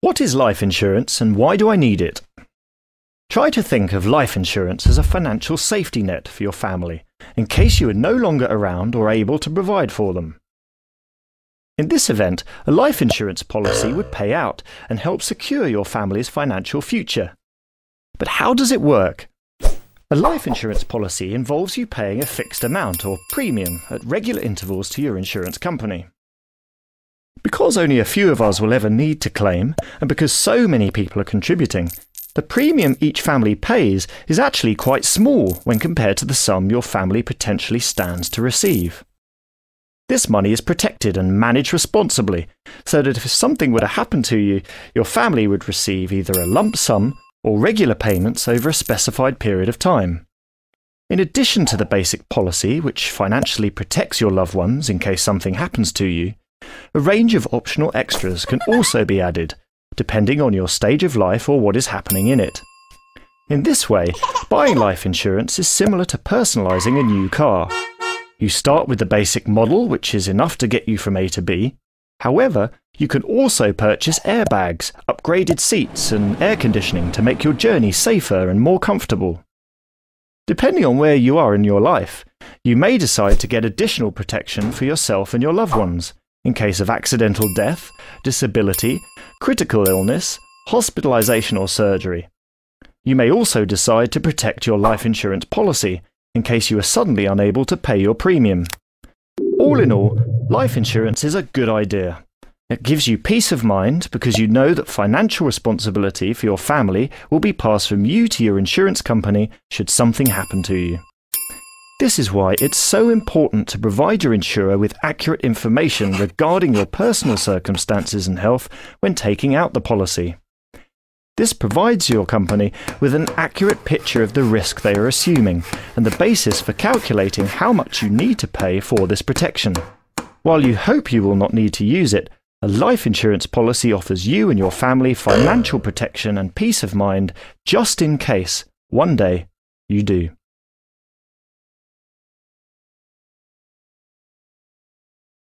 What is life insurance and why do I need it? Try to think of life insurance as a financial safety net for your family, in case you are no longer around or able to provide for them. In this event, a life insurance policy would pay out and help secure your family's financial future. But how does it work? A life insurance policy involves you paying a fixed amount or premium at regular intervals to your insurance company. Because only a few of us will ever need to claim, and because so many people are contributing, the premium each family pays is actually quite small when compared to the sum your family potentially stands to receive. This money is protected and managed responsibly, so that if something were to happen to you, your family would receive either a lump sum or regular payments over a specified period of time. In addition to the basic policy, which financially protects your loved ones in case something happens to you, a range of optional extras can also be added, depending on your stage of life or what is happening in it. In this way, buying life insurance is similar to personalising a new car. You start with the basic model, which is enough to get you from A to B. However, you can also purchase airbags, upgraded seats and air conditioning to make your journey safer and more comfortable. Depending on where you are in your life, you may decide to get additional protection for yourself and your loved ones, in case of accidental death, disability, critical illness, hospitalisation or surgery. You may also decide to protect your life insurance policy, in case you are suddenly unable to pay your premium. All in all, life insurance is a good idea. It gives you peace of mind because you know that financial responsibility for your family will be passed from you to your insurance company should something happen to you. This is why it's so important to provide your insurer with accurate information regarding your personal circumstances and health when taking out the policy. This provides your company with an accurate picture of the risk they are assuming and the basis for calculating how much you need to pay for this protection. While you hope you will not need to use it, a life insurance policy offers you and your family financial protection and peace of mind just in case one day you do.